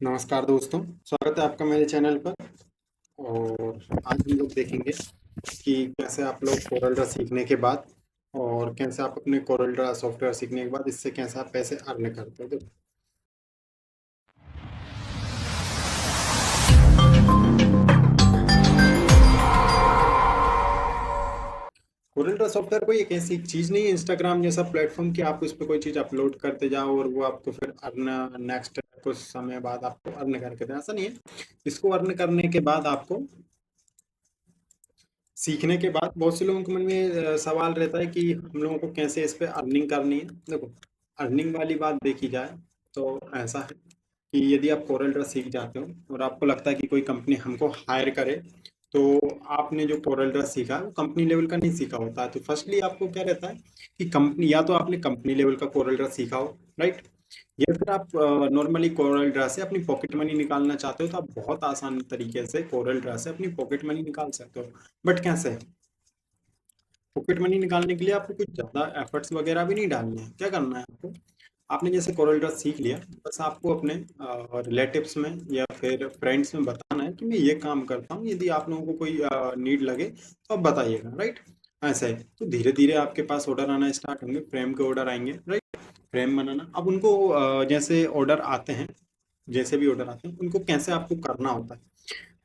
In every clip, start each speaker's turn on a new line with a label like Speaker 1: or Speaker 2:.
Speaker 1: नमस्कार दोस्तों, स्वागत है आपका मेरे चैनल पर। और आज हम लोग देखेंगे कि कैसे आप लोग कोरल ड्रा सीखने के बाद और कैसे आप अपने कोरल ड्रा सॉफ्टवेयर सीखने के बाद इससे कैसे आप पैसे अर्न करते हो। देखो, कोरल ड्रा सॉफ्टवेयर कोई एक ऐसी चीज़ नहीं है इंस्टाग्राम जैसा प्लेटफॉर्म कि आप उस पर कोई चीज़ अपलोड करते जाओ और वो आपको फिर अर्न नेक्स्ट कुछ समय बाद आपको अर्न करके दें, ऐसा नहीं है। इसको अर्न करने के बाद आपको सीखने के बाद बहुत से लोगों के मन में सवाल रहता है कि हम लोगों को कैसे इस पे अर्निंग करनी है। देखो, अर्निंग वाली बात देखी जाए तो ऐसा है कि यदि आप कोरल ड्रा सीख जाते हो और आपको लगता है कि कोई कंपनी हमको हायर करे, तो आपने जो कोरल ड्रा सीखा है वो कंपनी लेवल का नहीं सीखा होता है। तो फर्स्टली आपको क्या रहता है कि कंपनी, या तो आपने कंपनी लेवल का कोरल ड्रा सीखा हो, राइट, या फिर आप नॉर्मली कोरल ड्रा से अपनी पॉकेट मनी निकालना चाहते हो, तो आप बहुत आसान तरीके से कोरल ड्रा से अपनी पॉकेट मनी निकाल सकते हो। बट कैसे? पॉकेट मनी निकालने के लिए आपको कुछ ज़्यादा एफर्ट्स वगैरह भी नहीं डालने हैं। क्या करना है आपको, आपने जैसे कोरल ड्रा सीख लिया, बस आपको अपने रिलेटिव्स में या फिर फ्रेंड्स में बताना है कि मैं ये काम करता हूँ, यदि आप लोगों को कोई नीड लगे तो आप बताइएगा, राइट। ऐसा है, तो धीरे धीरे आपके पास ऑर्डर आना स्टार्ट होंगे, फ्रेम के ऑर्डर आएंगे, राइट। फ्रेम बनाना, अब उनको जैसे ऑर्डर आते हैं, जैसे भी ऑर्डर आते हैं उनको कैसे आपको करना होता है।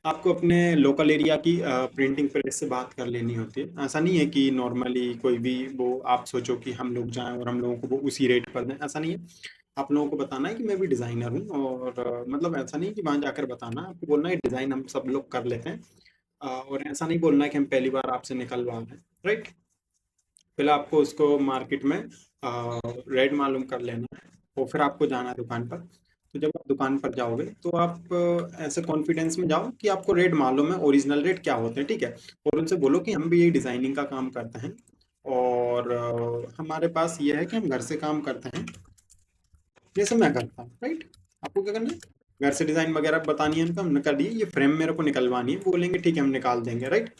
Speaker 1: आपको अपने लोकल एरिया की प्रिंटिंग प्रेस से बात कर लेनी होती है। ऐसा नहीं है कि नॉर्मली कोई भी वो आप सोचो कि हम लोग जाएं और हम लोगों को वो उसी रेट पर दें, ऐसा नहीं है। आप लोगों को बताना है कि मैं भी डिज़ाइनर हूँ, और मतलब ऐसा नहीं कि वहाँ जाकर बताना है, आपको बोलना है डिज़ाइन हम सब लोग कर लेते हैं। और ऐसा नहीं बोलना है कि हम पहली बार आपसे निकलवा रहे हैं, राइट। पहले आपको उसको मार्केट में रेट मालूम कर लेना है और फिर आपको जाना है दुकान पर। तो जब आप दुकान पर जाओगे तो आप ऐसे कॉन्फिडेंस में जाओ कि आपको रेट मालूम है, ओरिजिनल रेट क्या होते हैं, ठीक है। और उनसे बोलो कि हम भी यही डिज़ाइनिंग का काम करते हैं, और हमारे पास ये है कि हम घर से काम करते हैं, जैसे मैं करता हूँ, राइट। आपको क्या करना है, घर से डिज़ाइन वगैरह बतानी है उनको, हमने कर दी, ये फ्रेम मेरे को निकलवानी है, वो बोलेंगे ठीक है हम निकाल देंगे, राइट।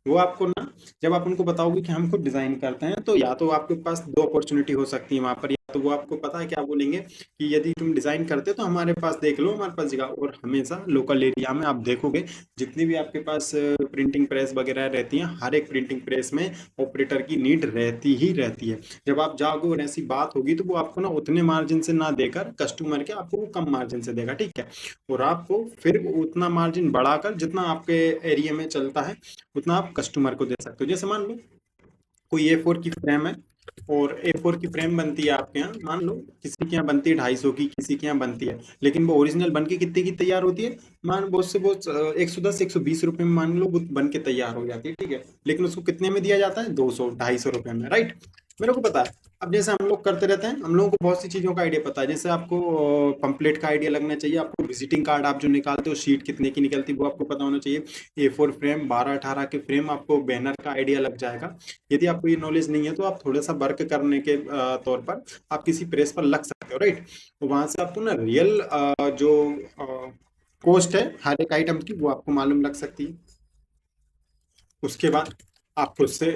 Speaker 1: वो आपको ना, जब आप उनको बताओगे कि हम खुद डिज़ाइन करते हैं, तो या तो आपके पास दो अपॉर्चुनिटी हो सकती है वहाँ पर। या तो वो आपको पता है क्या बोलेंगे कि यदि तुम डिज़ाइन करते हो तो हमारे पास देख लो, हमारे पास जगह। और हमेशा लोकल एरिया में आप देखोगे जितनी भी आपके पास प्रिंटिंग प्रेस वगैरह रहती हैं, हर एक प्रिंटिंग प्रेस में ऑपरेटर की नीड रहती ही रहती है। जब आप जाओगे और ऐसी बात होगी तो वो आपको ना उतने मार्जिन से ना देकर कस्टमर के आपको वो कम मार्जिन से देगा, ठीक है। और आपको फिर उतना मार्जिन बढ़ाकर जितना आपके एरिया में चलता है उतना आप कस्टमर को दे सकते हो। जैसे मान लो कोई A4 की फ्रेम है, और A4 की फ्रेम बनती है आपके यहाँ, मान लो किसी के यहाँ बनती है 250 की, किसी के यहाँ बनती है, लेकिन वो ओरिजिनल बन के कितने की तैयार होती है, मान बहुत से बहुत 110-120 रुपए में मान लो वो बन के तैयार हो जाती है, ठीक है। लेकिन उसको कितने में दिया जाता है, 200-250 रुपए में, राइट। मेरे को पता है। अब जैसे हम लोग करते रहते हैं, हम लोगों को बहुत सी चीज़ों का आइडिया पता है। जैसे आपको पंपलेट का आइडिया लगना चाहिए, आपको विजिटिंग कार्ड आप जो निकालते हो शीट कितने की निकलती है वो आपको पता होना चाहिए। A4 फ्रेम 12-18 के फ्रेम, आपको बैनर का आइडिया लग जाएगा। यदि आपको ये नॉलेज नहीं है तो आप थोड़ा सा वर्क करने के तौर पर आप किसी प्रेस पर लग सकते हो, राइट। तो वहां से आपको ना रियल जो कॉस्ट है हर एक आइटम की वो आपको मालूम लग सकती है। उसके बाद आप खुद से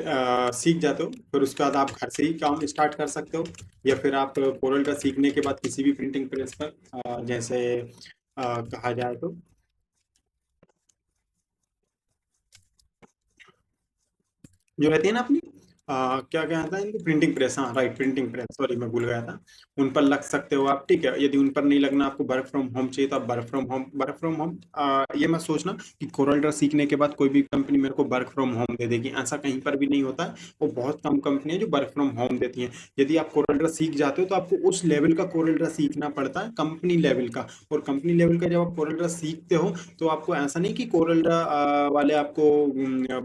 Speaker 1: सीख जाते हो, फिर उसके बाद आप घर से ही काम स्टार्ट कर सकते हो। या फिर आप कोरल का सीखने के बाद किसी भी प्रिंटिंग प्रेस पर जैसे कहा जाए तो जो रहती है ना अपनी क्या कहता है इनको, प्रिंटिंग प्रेस, हाँ राइट, प्रिंटिंग प्रेस, सॉरी मैं भूल गया था। उन पर लग सकते हो आप, ठीक है। यदि उन पर नहीं लगना, आपको वर्क फ्रॉम होम चाहिए तो आप वर्क फ्रॉम होम ये मत सोचना कि कोरल ड्रा सीखने के बाद कोई भी कंपनी मेरे को वर्क फ्रॉम होम दे देगी, ऐसा कहीं पर भी नहीं होता है। वो बहुत कम कंपनी है जो वर्क फ्रॉम होम देती हैं। यदि आप कोरल ड्रा सीख जाते हो तो आपको उस लेवल का कोरल ड्रा सीखना पड़ता है, कंपनी लेवल का। और कंपनी लेवल का जब आप कोरल ड्रा सीखते हो तो आपको ऐसा नहीं कि कोरल ड्रा वाले आपको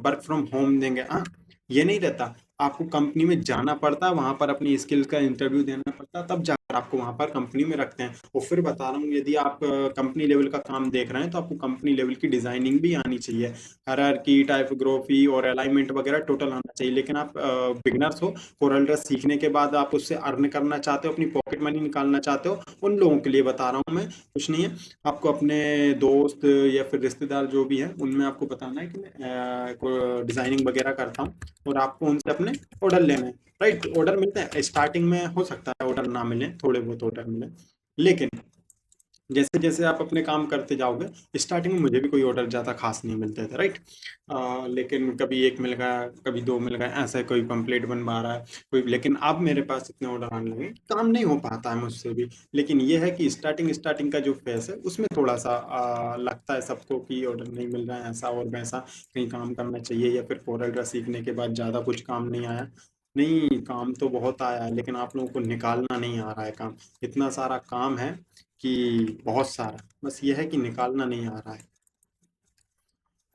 Speaker 1: वर्क फ्रॉम होम देंगे, हाँ, ये नहीं रहता। आपको कंपनी में जाना पड़ता है, वहां पर अपनी स्किल्स का इंटरव्यू देना पड़ता है, तब जाकर आपको वहां पर कंपनी में रखते हैं। और फिर बता रहा हूँ, यदि आप कंपनी लेवल का काम देख रहे हैं तो आपको कंपनी लेवल की डिजाइनिंग भी आनी चाहिए। हायरार्की, टाइपोग्राफी और अलाइनमेंट वगैरह टोटल आना चाहिए। लेकिन आप बिगनर्स हो, कोरल ड्रा सीखने के बाद आप उससे अर्न करना चाहते हो, अपनी पॉकेट मनी निकालना चाहते हो, उन लोगों के लिए बता रहा हूँ मैं, कुछ नहीं है। आपको अपने दोस्त या फिर रिश्तेदार जो भी है उनमें आपको बताना है कि मैं डिजाइनिंग वगैरह करता हूँ, और आपको उनसे अपने ऑर्डर लेने हैं, राइट। ऑर्डर मिलते हैं स्टार्टिंग में, हो सकता है ऑर्डर ना मिले, थोड़े बहुत ऑर्डर मिले, लेकिन जैसे जैसे आप अपने काम करते जाओगे, स्टार्टिंग में मुझे भी कोई ऑर्डर ज़्यादा खास नहीं मिलते थे, राइट। लेकिन कभी एक मिल गया, कभी दो मिल गए, ऐसे कोई पंपलेट बनवा रहा है कोई, लेकिन अब मेरे पास इतने ऑर्डर आने लगे, काम नहीं हो पाता है मुझसे भी। लेकिन ये है कि स्टार्टिंग स्टार्टिंग का जो फेस है उसमें थोड़ा सा लगता है सबको कि ऑर्डर नहीं मिल रहा है, ऐसा और वैसा, कहीं काम करना चाहिए, या फिर कोरल ड्रा सीखने के बाद ज़्यादा कुछ काम नहीं आया। नहीं, काम तो बहुत आया है, लेकिन आप लोगों को निकालना नहीं आ रहा है काम। इतना सारा काम है कि बहुत सारा, बस ये है कि निकालना नहीं आ रहा है।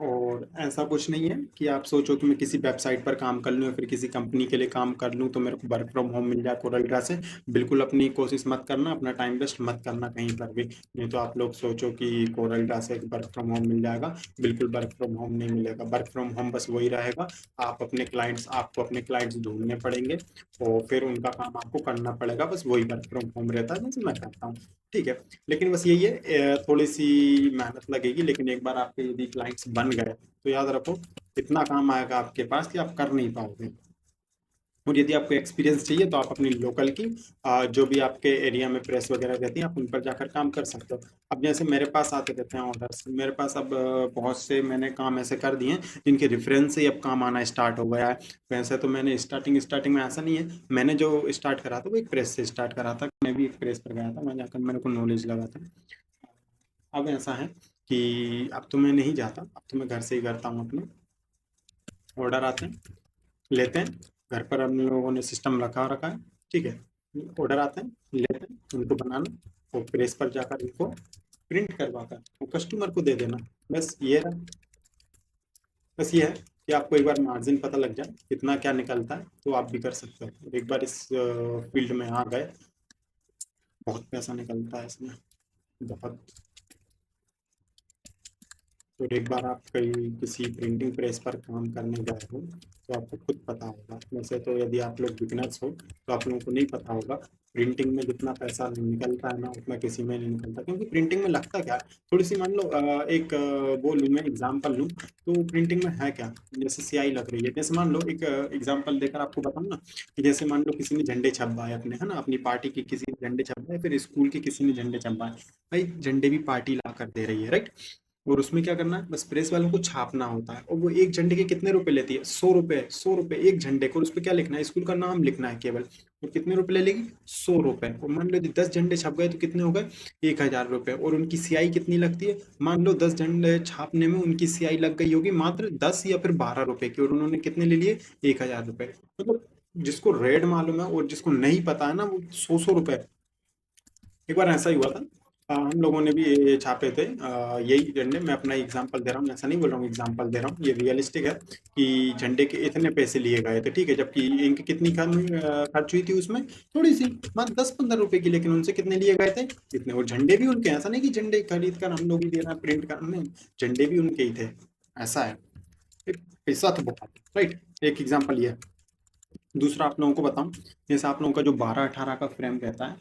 Speaker 1: और ऐसा कुछ नहीं है कि आप सोचो कि मैं किसी वेबसाइट पर काम कर लूँ या फिर किसी कंपनी के लिए काम कर लूँ तो मेरे को वर्क फ्रॉम होम मिल जाए कोरल से। बिल्कुल अपनी कोशिश मत करना, अपना टाइम वेस्ट मत करना कहीं पर भी। नहीं तो आप लोग सोचो कि कोरल से वर्क फ्रॉम होम मिल जाएगा, बिल्कुल वर्क फ्रॉम होम नहीं मिलेगा। वर्क फ्रॉम होम बस वही रहेगा, आपको अपने क्लाइंट्स ढूंढने पड़ेंगे और फिर उनका काम आपको करना पड़ेगा, बस वही वर्क फ्रॉम होम रहता है जैसे मैं करता हूँ। ठीक है, लेकिन बस यही है, थोड़ी सी मेहनत लगेगी, लेकिन एक बार आपके यदि क्लाइंट्स बन गए तो याद रखो इतना काम आएगा आपके पास कि आप कर नहीं पाओगे। और यदि आपको एक्सपीरियंस चाहिए तो आप अपनी लोकल की जो भी आपके एरिया में प्रेस वगैरह रहती हैं आप उन पर जाकर काम कर सकते हो। अब जैसे मेरे पास आते रहते हैं ऑर्डर्स, मेरे पास अब बहुत से मैंने काम ऐसे कर दिए हैं जिनके रेफरेंस से ही अब काम आना स्टार्ट हो गया है। वैसे तो मैंने स्टार्टिंग स्टार्टिंग में ऐसा नहीं है, मैंने जो स्टार्ट करा था वो एक प्रेस से स्टार्ट करा था, मैं भी एक प्रेस पर गया था, वहाँ जाकर मेरे को नॉलेज लगा था। अब ऐसा है कि अब तो मैं नहीं जाता, अब तो मैं घर से ही करता हूँ अपने। ऑर्डर आते हैं, लेते हैं, घर पर हम लोगों ने सिस्टम रखा रखा है, ठीक है। ऑर्डर आते हैं, लेते हैं, उनको बनाना और प्रेस पर जाकर इनको प्रिंट करवा कर वो कस्टमर को दे देना। बस ये रहा। बस ये है कि आपको एक बार मार्जिन पता लग जाए कितना क्या निकलता है तो आप भी कर सकते हो। एक बार इस फील्ड में आ गए, बहुत पैसा निकलता है इसमें, बहुत। तो एक बार आप कहीं किसी प्रिंटिंग प्रेस पर काम करने गए हो तो आपको खुद पता होगा। वैसे तो यदि आप लोग बिगनर्स हो तो आप लोगों को नहीं पता होगा प्रिंटिंग में जितना पैसा निकलता है ना उतना किसी में नहीं निकलता, क्योंकि प्रिंटिंग में लगता क्या है, थोड़ी सी मान लो एक वो लूँ, मैं एग्जांपल लूँ तो प्रिंटिंग में है क्या। जैसे स्याही लग रही है, जैसे मान लो एक एग्जांपल देकर आपको बताऊँ ना, कि जैसे मान लो किसी ने झंडे छपवाए अपने, है ना, अपनी पार्टी के किसी ने झंडे छपवाए, फिर स्कूल के किसी ने झंडे छपवाए। भाई झंडे भी पार्टी ला कर दे रही है, राइट। और उसमें क्या करना है, बस प्रेस वालों को छापना होता है, और वो एक झंडे के कितने रुपए लेती है, 100 रुपए, 100 रुपए एक झंडे को। और उस पर क्या लिखना है, स्कूल का नाम लिखना है केवल। और कितने रुपए ले लेगी, 100 रुपए। और मान लो यदि 10 झंडे छप गए तो कितने हो गए, 1,000 रुपए। और उनकी सियाई कितनी लगती है, मान लो 10 झंडे छापने में उनकी सियाई लग गई होगी मात्र 10 या फिर 12 रुपए की, और उन्होंने कितने ले लिए, 1,000 रुपए। मतलब जिसको रेट मालूम है और जिसको नहीं पता है ना, वो 100 100 रुपए। एक बार ऐसा ही हुआ था, हम लोगों ने भी ये छापे थे, यही झंडे। मैं अपना एग्जांपल दे रहा हूँ, ऐसा नहीं बोल रहा हूँ, एग्जांपल दे रहा हूँ, ये रियलिस्टिक है कि झंडे के इतने पैसे लिए गए थे, ठीक है। जबकि इनकी कितनी खर्च हुई थी उसमें, थोड़ी सी, मात्र 10 15 रुपए की, लेकिन उनसे कितने लिए गए थे, इतने। और झंडे भी उनके, ऐसा नहीं कि झंडे खरीद कर हम लोग ही दे रहे हैं प्रिंट करने, झंडे भी उनके ही थे। ऐसा है, पैसा तो बहुत, राइट। एक एग्जाम्पल ये है। दूसरा आप लोगों को बताऊं, जैसे आप लोगों का जो 12 18 का फ्रेम रहता है,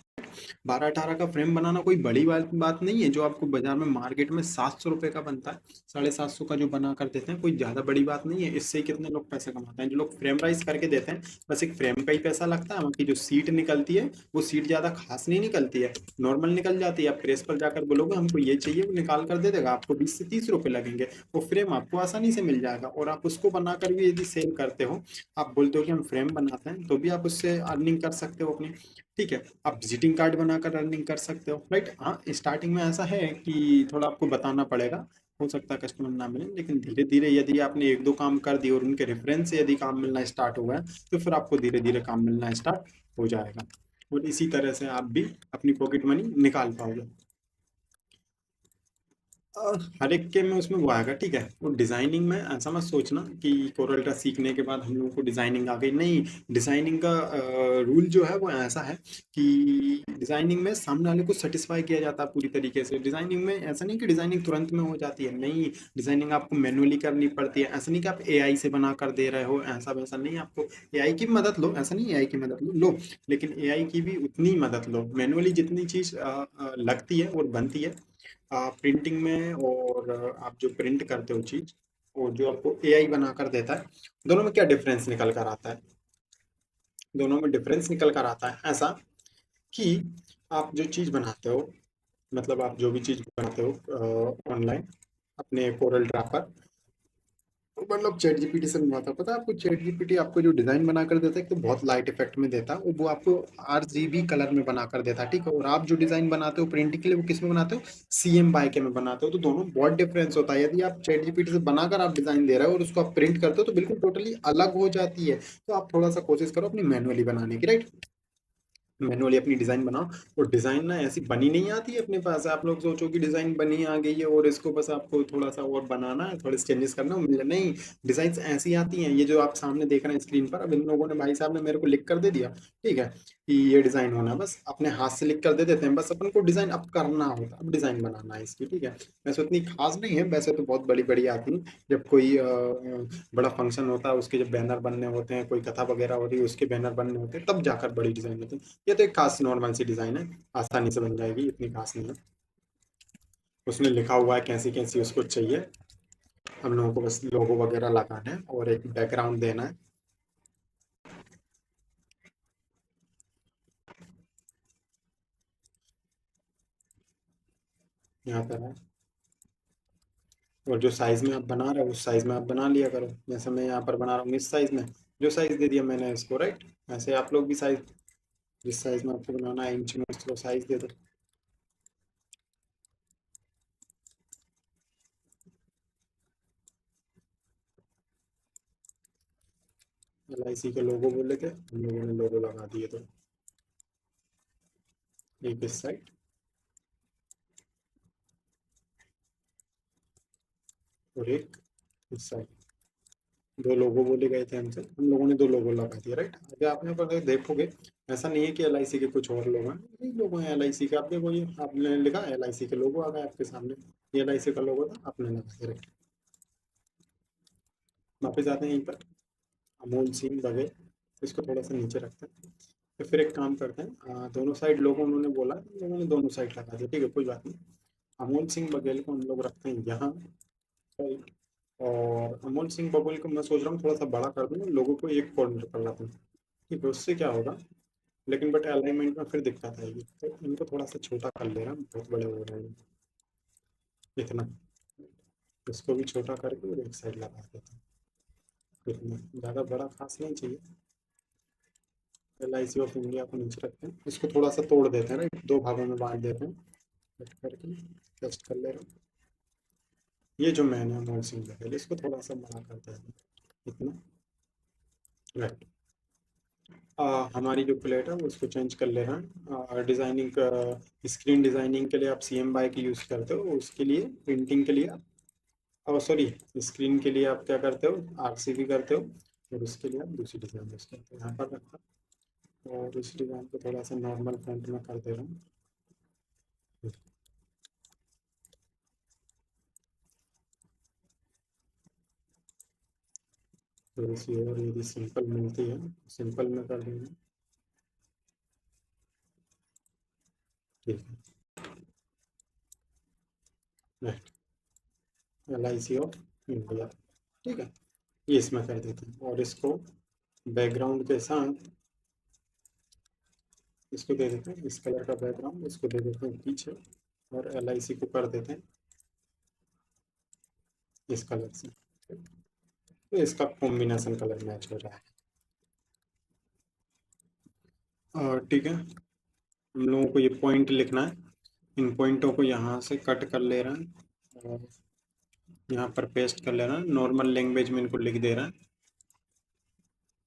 Speaker 1: 12 18 का फ्रेम बनाना कोई बड़ी बात नहीं है, जो आपको बाजार में मार्केट में 700 रुपए का बनता है, 750 का जो बना कर देते हैं, कोई ज्यादा बड़ी बात नहीं है। इससे ही कितने लोग पैसे कमाते हैं, जो लोग फ्रेम राइज करके देते हैं, बस एक फ्रेम का ही पैसा लगता है। बाकी जो सीट निकलती है वो सीट ज्यादा खास नहीं निकलती है, नॉर्मल निकल जाती है। आप प्रेस पर जाकर बोलोगे हमको ये चाहिए, वो निकाल कर दे देगा, आपको 20 से 30 रुपए लगेंगे। वो फ्रेम आपको आसानी से मिल जाएगा, और आप उसको बनाकर भी यदि सेल करते हो, आप बोलते हो कि हम फ्रेम बनाते हैं, तो भी आप उससे अर्निंग कर सकते हो अपनी। ठीक है, आप विजिटिंग कार्ड बनाकर अर्निंग कर सकते हो, राइट। हाँ, स्टार्टिंग में ऐसा है कि थोड़ा आपको बताना पड़ेगा, हो सकता है कस्टमर ना मिले, लेकिन धीरे धीरे यदि आपने एक दो काम कर दिए और उनके रेफरेंस से यदि काम मिलना स्टार्ट हुआ है तो फिर आपको धीरे धीरे काम मिलना स्टार्ट हो जाएगा। और इसी तरह से आप भी अपनी पॉकेट मनी निकाल पाओगे। हर एक के में उसमें वो आएगा, ठीक है। वो डिजाइनिंग में ऐसा मत सोचना कि कोरल ड्रा सीखने के बाद हम लोगों को डिजाइनिंग आ गई, नहीं। डिजाइनिंग का रूल जो है वो ऐसा है कि डिजाइनिंग में सामने वाले को सेटिस्फाई किया जाता है पूरी तरीके से। डिजाइनिंग में ऐसा नहीं कि डिजाइनिंग तुरंत में हो जाती है, नहीं। डिजाइनिंग आपको मैनुअली करनी पड़ती है, ऐसा नहीं कि आप एआई से बना कर दे रहे हो, ऐसा वैसा नहीं। आपको एआई की भी मदद लो, ऐसा नहीं एआई की मदद लो, लेकिन एआई की भी उतनी मदद लो। मैनुअली जितनी चीज लगती है और बनती है प्रिंटिंग में, और आप जो प्रिंट करते हो चीज, और जो आपको एआई बनाकर देता है, दोनों में क्या डिफरेंस निकल कर आता है। दोनों में डिफरेंस निकल कर आता है ऐसा कि आप जो चीज बनाते हो मतलब आप जो भी चीज़ बनाते हो ऑनलाइन अपने कोरल ड्रा पर, मतलब चैट जीपीटी से बनवाता हूं। पता है आपको, चैट जीपीटी आपको जो डिजाइन बना कर देता है, एक तो बहुत लाइट इफेक्ट में देता है, वो आपको आरजीबी कलर में बना कर देता है, ठीक है। और आप जो डिजाइन बनाते हो प्रिंटिंग के लिए, वो किस में बनाते हो, सीएम बाइके में बनाते हो। तो दोनों बहुत डिफरेंस होता है। यदि आप चैट जीपीटी से बनाकर आप डिजाइन दे रहे हो और उसको आप प्रिंट करते हो, तो बिल्कुल टोटली अलग हो जाती है। तो आप थोड़ा सा कोशिश करो अपनी मैनुअली बनाने की, राइट। मैनुअली अपनी डिजाइन बनाओ। और डिजाइन ना ऐसी बनी नहीं आती है अपने पास। आप लोग सोचो कि डिजाइन बनी आ गई है और इसको बस आपको थोड़ा सा और बनाना है, थोड़े चेंजेस करना है, मिल नहीं। डिजाइन ऐसी आती हैं, ये जो आप सामने देख रहे हैं स्क्रीन पर, अब इन लोगों ने, भाई साहब ने मेरे को लिख कर दे दिया, ठीक है, कि ये डिजाइन होना है, बस अपने हाथ से लिख कर दे देते हैं। बस अपन को डिजाइन अब करना होता है, अब डिजाइन बनाना है इसकी, ठीक है। वैसे उतनी खास नहीं है, वैसे तो बहुत बड़ी बड़ी आती है। जब कोई बड़ा फंक्शन होता है, उसके जब बैनर बनने होते हैं, कोई कथा वगैरह हो रही है, उसके बैनर बनने होते हैं, तब जाकर बड़ी डिजाइन होती है। ये तो एक खास नॉर्मल सी डिजाइन है, आसानी से बन जाएगी, इतनी खास नहीं है। उसमें लिखा हुआ है कैसी कैसी उसको चाहिए। हम लोगों को बस लोगो वगैरह लगाना है और एक बैकग्राउंड देना है। यहाँ पर है। और जो साइज में आप बना रहे हो, उस साइज में आप बना लिया करो। जैसे मैं यहाँ पर बना रहा हूँ इस साइज में, जो साइज दे दिया मैंने इसको, राइट। ऐसे आप लोग भी साइज, जिस साइज में आपको बनाना है इंच में, उसको साइज दे दो। LIC के लोगो बोले थे, हम लोगों ने लोगो लगा दिए। तो एक इस साइड और एक इस साइड, दो लोगो बोले गए थे हमसे, हम लोगों ने दो लोगो लगा दिए, राइट। अभी आपने पर देखोगे, ऐसा नहीं है कि LIC के कुछ और लोग हैं, यही लोगो हैं LIC के। आप देखो, ये आपने लिखा LIC के लोगो आ गए आपके सामने। ये LIC का लोगो था, आपने लगा दिया, राइट। वापस आते हैं यहीं पर, अमूल सिंह बघेल, इसको थोड़ा सा नीचे रखते हैं। तो फिर एक काम करते हैं, दोनों साइड लोगो उन्होंने बोला, हम लोगों ने दोनों साइड लगा दिया, ठीक है, कोई बात नहीं। अमूल सिंह बघेल को हम लोग रखते हैं यहाँ, राइट। और अमोल सिंह बबुल को मैं सोच रहा हूँ थोड़ा सा बड़ा कर दूँ, लोगों को एक कॉर्नर कर लाता हूँ, ठीक है, उससे क्या होगा। लेकिन बट अलाइनमेंट में फिर दिक्कत आएगी, तो इनको थोड़ा सा छोटा कर ले रहा हूँ, बहुत बड़े हो रहे हैं इतना। इसको भी छोटा करके और एक साइड लगा देता हूँ। इतना ज़्यादा बड़ा खास नहीं चाहिए। LIC ऑफ इंडिया को नीचे रखते हैं, इसको थोड़ा सा तोड़ देते हैं, राइट, दो भागों में बांट देते हैं, कट करके जस्ट कर ले रहा हूँ। ये जो मैंने अमोल सिंह बघेल, इसको थोड़ा सा बड़ा कर देते हैं, इतना, राइट। हमारी जो प्लेट है वो उसको चेंज कर ले रहा है। डिज़ाइनिंग का, स्क्रीन डिज़ाइनिंग के लिए आप CM बाइक यूज़ करते हो, उसके लिए प्रिंटिंग के लिए, सॉरी, स्क्रीन के लिए आप क्या करते हो, RCB करते हो। और उसके लिए आप दूसरी डिज़ाइन यूज़ करते हो। यहाँ पर रखा, और इस डिज़ाइन को थोड़ा सा नॉर्मल फ्रंट में कर दे रहा हूँ। थोड़ी सी और यदि सिंपल मिलती है, सिंपल में कर देंगे, ठीक है, राइट। LIC ऑफ इंडिया, ठीक है, ये इसमें कर देते हैं। और इसको बैकग्राउंड के साथ इसको दे देते हैं, इस कलर का बैकग्राउंड इसको दे देते हैं पीछे। और LIC को कर देते हैं इस कलर से, तो इसका कॉम्बिनेशन कलर मैच हो रहा है। और ठीक है, हम लोगों को ये पॉइंट लिखना है, इन पॉइंटों को यहाँ से कट कर ले रहा है और यहाँ पर पेस्ट कर ले रहा है। नॉर्मल लैंग्वेज में इनको लिख दे रहा है,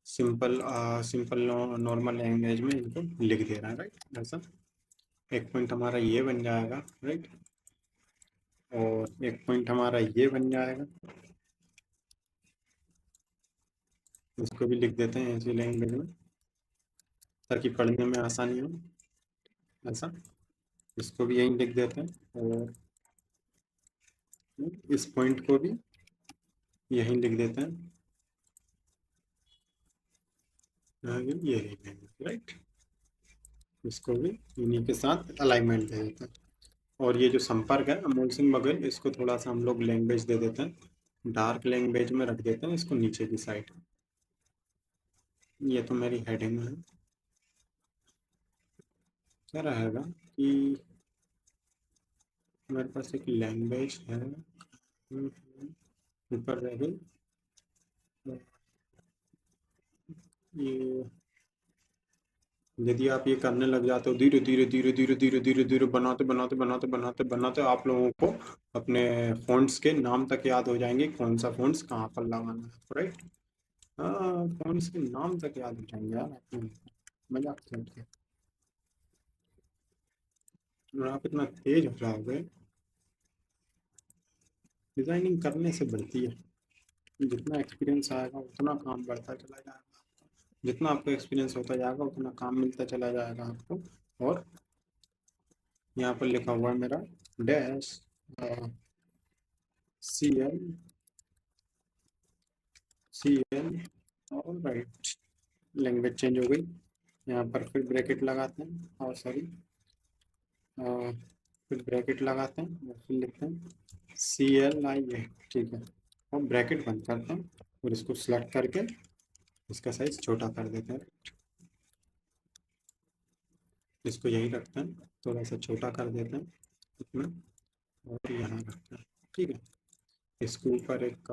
Speaker 1: सिंपल सिंपल नॉर्मल लैंग्वेज में इनको लिख दे रहा है, राइट। ऐसा एक पॉइंट हमारा ये बन जाएगा, राइट। और एक पॉइंट हमारा ये बन जाएगा, इसको भी लिख देते हैं इसी लैंग्वेज में, ताकि पढ़ने में आसानी हो। ऐसा इसको भी यहीं लिख देते हैं, और इस पॉइंट को भी यहीं लिख देते हैं, ये लिख देंगे, राइट। इसको भी इन्हीं के साथ अलाइनमेंट दे देते हैं। और ये जो संपर्क है अमोल सिंह बघेल, इसको थोड़ा सा हम लोग लैंग्वेज दे देते हैं, डार्क लैंग्वेज में रख देते हैं इसको नीचे की साइड। ये तो मेरी हेडिंग है, क्या रहेगा कि हमारे पास एक लैंग्वेज है, ऊपर रह गई ये। यदि आप ये करने लग जाते हो धीरे धीरे धीरे धीरे धीरे धीरे धीरे बनाते बनाते बनाते बनाते बनाते आप लोगों को अपने फ़ॉन्ट्स के नाम तक याद हो जाएंगे, कौन सा फ़ॉन्ट्स कहाँ पर लगाना है, राइट। हाँ, फ़ॉन्ट्स के नाम तक याद हो जाएंगे यार आपको, मजाक करते हैं। और आप इतना तेज हो जाओगे, डिज़ाइनिंग करने से बढ़ती है। जितना एक्सपीरियंस आएगा उतना काम बढ़ता चला जाएगा, जितना आपको एक्सपीरियंस होता जाएगा उतना काम मिलता चला जाएगा आपको। और यहाँ पर लिखा हुआ है मेरा डैश CL और राइट, लैंग्वेज चेंज हो गई। यहाँ पर फिर ब्रैकेट लगाते हैं, और सॉरी फिर ब्रैकेट लगाते हैं और फिर लिखते हैं CLI, ठीक है। और ब्रैकेट बंद करते हैं और इसको सिलेक्ट करके इसका साइज छोटा कर देते हैं, इसको यहीं रखते हैं, थोड़ा सा छोटा कर देते हैं इतना, और यहाँ रखते हैं, ठीक है। इसके ऊपर एक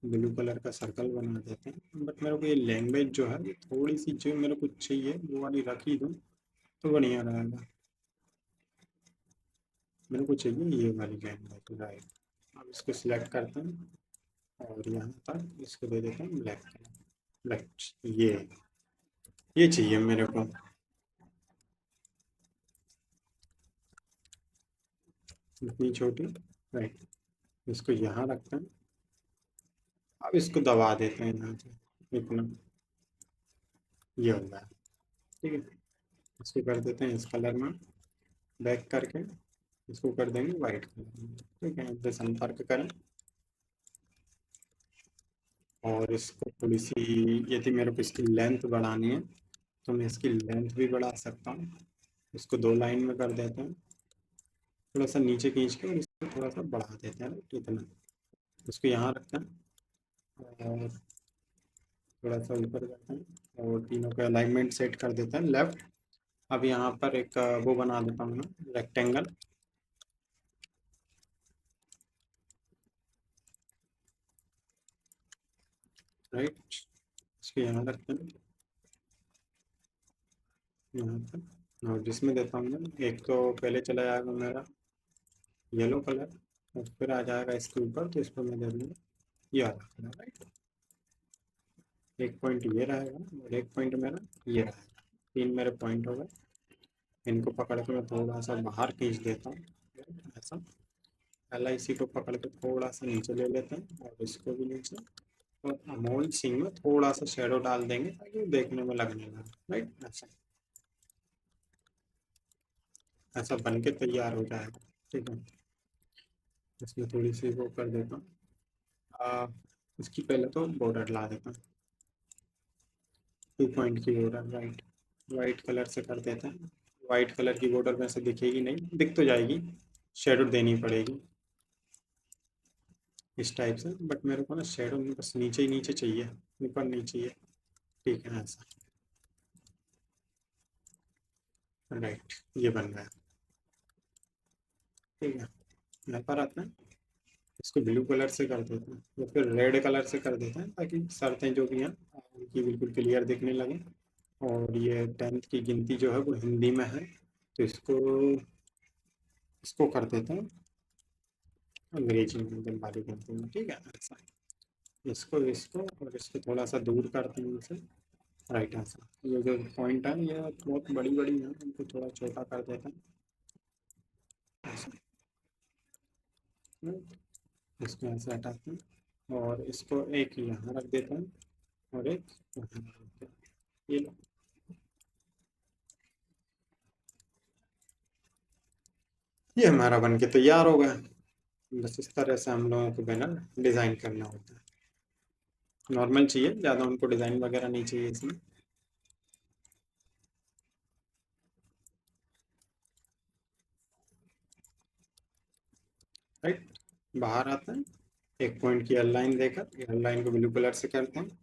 Speaker 1: ब्लू कलर का सर्कल बना देते हैं। बट मेरे को ये लैंग्वेज जो है थोड़ी सी जो मेरे को चाहिए वो वाली रख ही दूँ तो बढ़िया रहेगा। मेरे को चाहिए ये वाली लैंग्वेज, राइट। अब इसको सिलेक्ट करते हैं और यहाँ पर इसको दे देते हैं ब्लैक कलर, राइट। ये चाहिए मेरे को। इतनी छोटी, राइट। इसको यहाँ रखते हैं, अब इसको दबा देते हैं यहाँ से इतना, ये हो गया, ठीक है। इसको कर देते हैं इस कलर में, बैक करके इसको कर देंगे वाइट कलर में, ठीक है। इनसे संपर्क करें और इसको थोड़ी सी, यदि मेरे को इसकी लेंथ बढ़ानी है तो मैं इसकी लेंथ भी बढ़ा सकता हूँ। इसको 2 लाइन में कर देते हैं, थोड़ा सा नीचे खींच के और इसको थोड़ा सा बढ़ा देते हैं, इतना। इसको यहाँ रखते हैं और थोड़ा सा ऊपर करते हैं और तीनों का अलाइनमेंट सेट कर देते हैं लेफ्ट। अब यहाँ पर एक वो बना देता हूँ मैं, रेक्टेंगल, राइट। इसको यहाँ रखते हैं, यहाँ पर, और जिसमें देता हूँ मैं, एक तो पहले चला जाएगा मेरा येलो कलर और फिर आ जाएगा इसके ऊपर, तो इस पर मैं दे दूँगा ये वाला कलर, राइट। एक पॉइंट ये रहेगा और एक पॉइंट मेरा ये रहेगा, 3 मेरे पॉइंट हो गए। इनको पकड़ के मैं थोड़ा सा बाहर खींच देता हूँ, ऐसा। LIC को पकड़ के थोड़ा सा नीचे ले लेते हैं और इसको भी नीचे, और अमोल सिंह में थोड़ा सा शेडो डाल देंगे ताकि वो देखने में लगने लगे, राइट। ऐसा ऐसा बन के तैयार हो जाएगा, ठीक है। इसमें थोड़ी सी वो कर देता हूँ, इसकी पहले तो बॉर्डर ला देता हूँ, 2 पॉइंट की बॉर्डर, राइट। वाइट कलर से कर देते हैं। वाइट कलर की बॉर्डर में से दिखेगी नहीं, दिख तो जाएगी, शेडो देनी पड़ेगी इस टाइप से। बट मेरे को ना शेडो बस नीचे ही नीचे चाहिए, ऊपर नहीं चाहिए, ठीक है। ऐसा, राइट, ये बन गया, ठीक है। यहाँ पर आते हैं, इसको ब्लू कलर से कर देते हैं या फिर रेड कलर से कर देते हैं ताकि शर्तें जो भी हैं उनकी बिल्कुल क्लियर दिखने लगे। और ये 10th की गिनती जो है वो हिंदी में है, तो इसको इसको कर देते हैं अंग्रेजी में, बंगाली गिनती में, ठीक है। ऐसा, इसको इसको और इसको थोड़ा सा दूर करते हैं इनसे, राइट। ऐसा, ये जो पॉइंट है ये बहुत बड़ी बड़ी है, इनको थोड़ा छोटा कर देते हैं, ऐसा, right? इसको ऐसे हटाते हैं और इसको एक यहाँ रख देते हैं और एक यहाँ रख देते हैं, ये लो। ये हमारा बन के तैयार हो गया। बस इस तरह से हम लोगों को बैनर डिज़ाइन करना होता है। नॉर्मल चाहिए, ज़्यादा उनको डिज़ाइन वगैरह नहीं चाहिए इसमें, राइट। बाहर आते हैं, एक पॉइंट की एल लाइन देकर एल लाइन को ब्लू कलर से करते हैं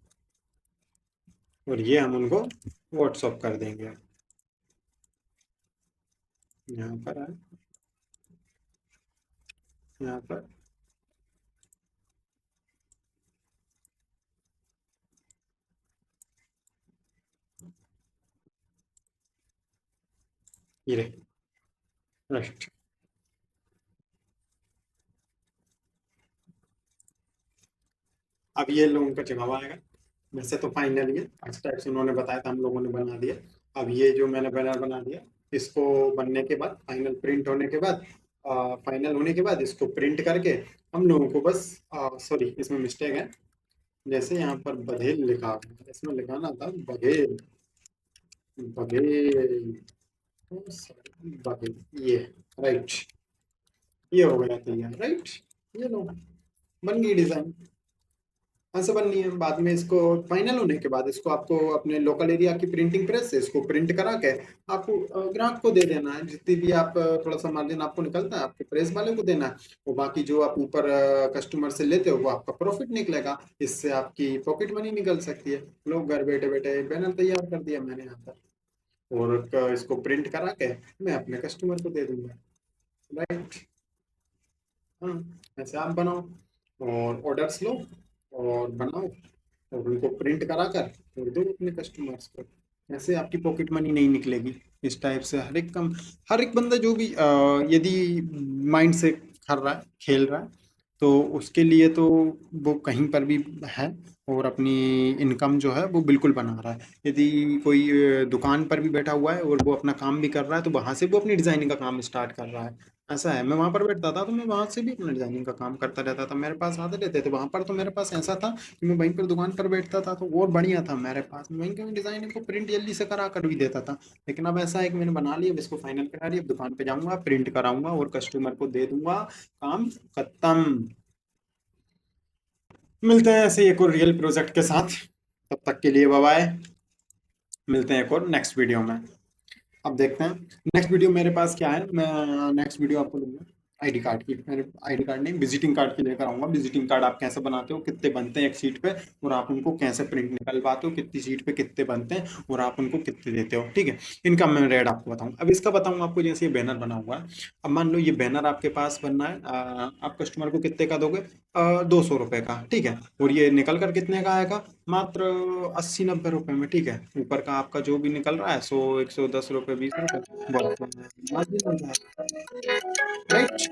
Speaker 1: और ये हम उनको व्हाट्सअप कर देंगे। यहाँ पर आए यहाँ पर ये रहे, राइट। अब ये लोगों का जवाब आएगा। वैसे तो फाइनल ये इस टाइप से उन्होंने बताया था, हम लोगों ने बना दिया। अब ये जो मैंने बैनर बना दिया, इसको बनने के बाद, फाइनल प्रिंट होने के बाद, फाइनल होने के बाद इसको प्रिंट करके हम लोगों को बस, सॉरी इसमें मिस्टेक है। जैसे यहाँ पर बघेल लिखा हुआ है, इसमें लिखाना था बघेल, बघेल, बघेल, ये राइट। ये हो गया तैयार, राइट। ये लो, बन गई डिजाइन। ऐसे बननी है। बाद में इसको फाइनल होने के बाद इसको आपको अपने लोकल एरिया की प्रिंटिंग प्रेस से इसको प्रिंट करा के आपको ग्राहक को दे देना है। जितनी भी आप थोड़ा सा मार्जिन आपको निकलता है, आपके प्रेस वाले को देना है। वो बाकी जो आप ऊपर कस्टमर से लेते हो वो आपका प्रॉफिट निकलेगा। इससे आपकी पॉकेट मनी निकल सकती है। लोग घर बैठे बैठे बैनर तैयार कर दिया मैंने यहाँ पर, और इसको प्रिंट करा के मैं अपने कस्टमर को दे दूंगा, राइट। हाँ, ऐसे आप बनाओ और ऑर्डर्स लो और बनाओ और उनको प्रिंट करा कर और दो अपने कस्टमर्स को। ऐसे आपकी पॉकेट मनी नहीं निकलेगी। इस टाइप से हर एक बंदा जो भी यदि माइंड से कर रहा है, खेल रहा है, तो उसके लिए तो वो कहीं पर भी है और अपनी इनकम जो है वो बिल्कुल बना रहा है। यदि कोई दुकान पर भी बैठा हुआ है और वो अपना काम भी कर रहा है, तो वहां से वो अपनी डिजाइनिंग का काम स्टार्ट कर रहा है। ऐसा है। मैं वहां पर बैठता था तो मैं वहां से भी अपना डिजाइनिंग का काम करता रहता था। मेरे पास आते रहते थे वहां पर, तो मेरे पास ऐसा था कि मैं वहीं पर दुकान पर बैठता था तो और बढ़िया था मेरे पास। मैं वहीं की डिजाइनिंग को प्रिंट जल्दी से करा कर भी देता था। लेकिन अब ऐसा है कि मैंने बना लिया, अब इसको फाइनल करा लिया, अब दुकान पे जाऊंगा, प्रिंट कराऊंगा और कस्टमर को दे दूंगा, काम खत्म। मिलते हैं ऐसे एक और रियल प्रोजेक्ट के साथ। तब तक के लिए बाय बाय। मिलते हैं एक और नेक्स्ट वीडियो में। अब देखते हैं नेक्स्ट वीडियो मेरे पास क्या है। मैं नेक्स्ट वीडियो आपको दूंगा आईडी कार्ड की। मेरे आईडी कार्ड नहीं, विजिटिंग कार्ड की लेकर आऊंगा। विजिटिंग कार्ड आप कैसे बनाते हो, कितने बनते हैं एक सीट पे, और आप उनको कैसे प्रिंट निकलवाते हो, कितनी सीट पे कितने बनते हैं और आप उनको कितने देते हो, ठीक है। इनका मैं रेट आपको बताऊंगा। अब इसका बताऊंगा आपको। जैसे ये बैनर बना हुआ है, अब मान लो ये बैनर आपके पास बनना है, आप कस्टमर को कितने का दोगे, 200 रुपये का, ठीक है। और ये निकल कर कितने का आएगा, मात्र 80-90 रुपए में, ठीक है। ऊपर का आपका जो भी निकल रहा है, 100, 110 रुपए, 20 रुपए, मार्जिन हो जाएगा, राइट।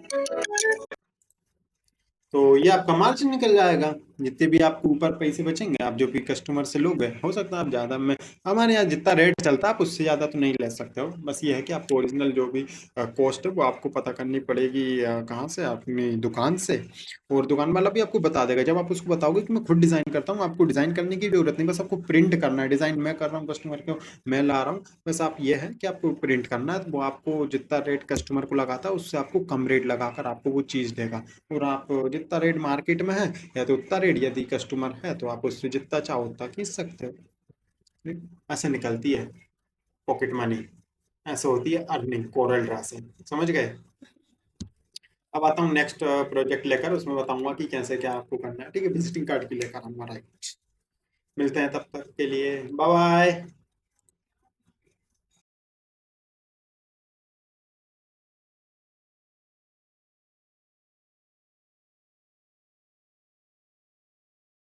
Speaker 1: तो ये आपका मार्जिन निकल जाएगा। जितने भी आपको ऊपर पैसे बचेंगे, आप जो भी कस्टमर से लोगे, हो सकता है आप ज्यादा में, हमारे यहाँ जितना रेट चलता है आप उससे ज्यादा तो नहीं ले सकते हो। बस ये है कि आपको ओरिजिनल जो भी कॉस्ट है वो आपको पता करनी पड़ेगी, कहाँ से, अपनी दुकान से। और दुकान वाला भी आपको बता देगा। जब आप उसको बताओगे कि मैं खुद डिजाइन करता हूँ, आपको डिजाइन करने की जरूरत नहीं, बस आपको प्रिंट करना है। डिजाइन मैं कर रहा हूँ, कस्टमर को मैं ला रहा हूँ, बस आप ये है कि आपको प्रिंट करना है। तो वो आपको जितना रेट कस्टमर को लगाता है उससे आपको कम रेट लगाकर आपको वो चीज़ देगा। और आप जितना रेट मार्केट में है या तो उतना रेट, यदि कस्टमर है तो आप उससे जितना चाहो उतना खींच सकते हो। ठीक? ऐसे निकलती है पॉकेट मनी। ऐसे होती है अर्निंग कोरल ड्रा से। समझ गए। अब आता हूँ नेक्स्ट प्रोजेक्ट लेकर, उसमें बताऊंगा कि कैसे क्या आपको करना है, ठीक है। विजिटिंग कार्ड की लेकर आऊंगा, राइट। मिलते हैं तब तक के लिए, बाय बाय।